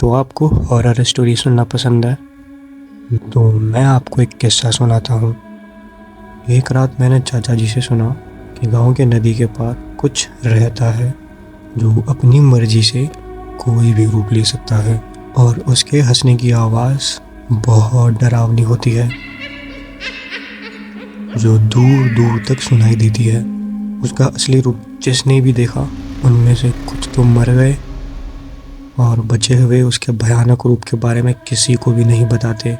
तो आपको horror story सुनना पसंद है? तो मैं आपको एक किस्सा सुनाता हूँ। एक रात मैंने चाचा जी से सुना कि गांव के नदी के पार कुछ रहता है जो अपनी मर्जी से कोई भी रूप ले सकता है और उसके हंसने की आवाज़ बहुत डरावनी होती है जो दूर दूर तक सुनाई देती है। उसका असली रूप जिसने भी देखा उनमें से कुछ तो मर गए और बचे हुए उसके भयानक रूप के बारे में किसी को भी नहीं बताते।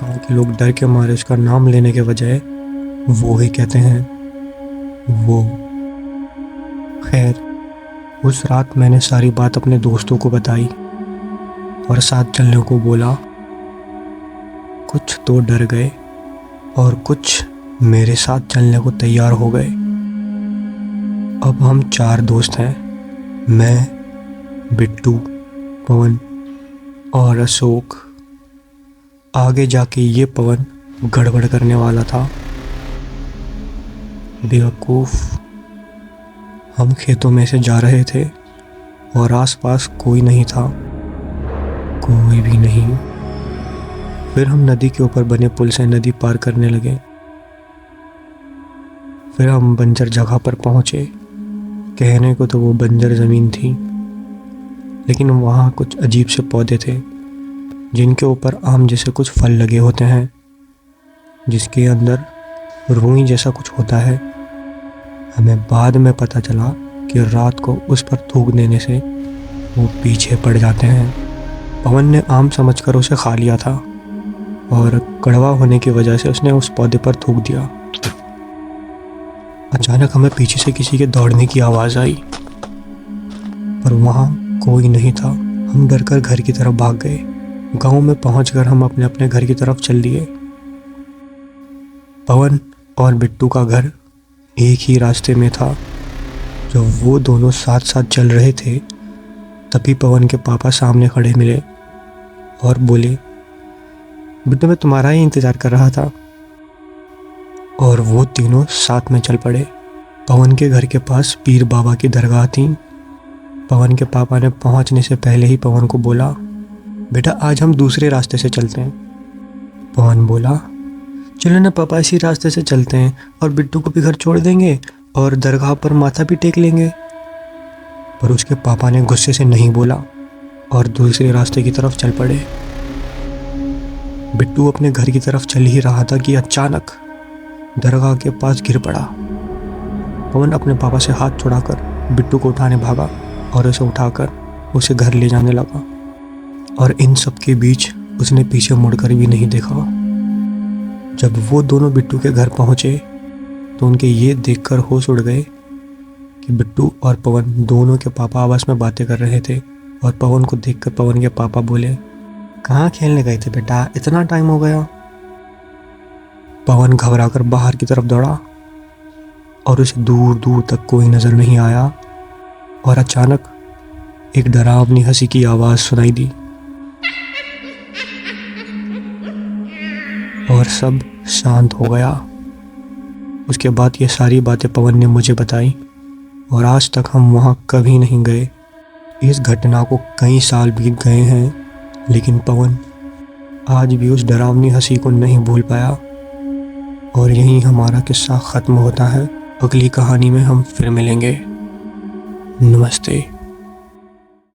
गाँव के लोग डर के मारे उसका नाम लेने के बजाय वो ही कहते हैं वो। खैर, उस रात मैंने सारी बात अपने दोस्तों को बताई और साथ चलने को बोला। कुछ तो डर गए और कुछ मेरे साथ चलने को तैयार हो गए। अब हम 4 दोस्त हैं, मैं, बिट्टू, पवन और अशोक। आगे जाके ये पवन गड़बड़ करने वाला था। बेवकूफ़। हम खेतों में से जा रहे थे और आसपास कोई नहीं था, कोई भी नहीं। फिर हम नदी के ऊपर बने पुल से नदी पार करने लगे। फिर हम बंजर जगह पर पहुंचे। कहने को तो वो बंजर ज़मीन थी, लेकिन वहाँ कुछ अजीब से पौधे थे जिनके ऊपर आम जैसे कुछ फल लगे होते हैं, जिसके अंदर रुई जैसा कुछ होता है। हमें बाद में पता चला कि रात को उस पर थूक देने से वो पीछे पड़ जाते हैं। पवन ने आम समझकर उसे खा लिया था और कड़वा होने की वजह से उसने उस पौधे पर थूक दिया। अचानक हमें पीछे से किसी के दौड़ने की आवाज़ आई, पर वहाँ कोई नहीं था। हम डरकर घर की तरफ भाग गए। गांव में पहुंचकर हम अपने अपने घर की तरफ चल दिए। पवन और बिट्टू का घर एक ही रास्ते में था। जब वो दोनों साथ साथ चल रहे थे तभी पवन के पापा सामने खड़े मिले और बोले, बिट्टू मैं तुम्हारा ही इंतज़ार कर रहा था। और वो तीनों साथ में चल पड़े। पवन के घर के पास पीर बाबा की दरगाह थी। पवन के पापा ने पहुंचने से पहले ही पवन को बोला, बेटा आज हम दूसरे रास्ते से चलते हैं। पवन बोला, चलो ना पापा, इसी रास्ते से चलते हैं और बिट्टू को भी घर छोड़ देंगे और दरगाह पर माथा भी टेक लेंगे। पर उसके पापा ने गुस्से से नहीं बोला और दूसरे रास्ते की तरफ चल पड़े। बिट्टू अपने घर की तरफ चल ही रहा था कि अचानक दरगाह के पास गिर पड़ा। पवन अपने पापा से हाथ छुड़ाकर बिट्टू को उठाने भागा और उसे उठाकर उसे घर ले जाने लगा। और इन सब के बीच उसने पीछे मुड़कर भी नहीं देखा। जब वो दोनों बिट्टू के घर पहुंचे तो उनके ये देखकर होश उड़ गए कि बिट्टू और पवन दोनों के पापा आपस में बातें कर रहे थे। और पवन को देखकर पवन के पापा बोले, कहाँ खेलने गए थे बेटा, इतना टाइम हो गया। पवन घबराकर बाहर की तरफ दौड़ा और उसे दूर दूर तक कोई नजर नहीं आया। और अचानक एक डरावनी हंसी की आवाज़ सुनाई दी और सब शांत हो गया। उसके बाद ये सारी बातें पवन ने मुझे बताई और आज तक हम वहाँ कभी नहीं गए। इस घटना को कई साल बीत गए हैं, लेकिन पवन आज भी उस डरावनी हंसी को नहीं भूल पाया। और यहीं हमारा किस्सा ख़त्म होता है। अगली कहानी में हम फिर मिलेंगे। नमस्ते।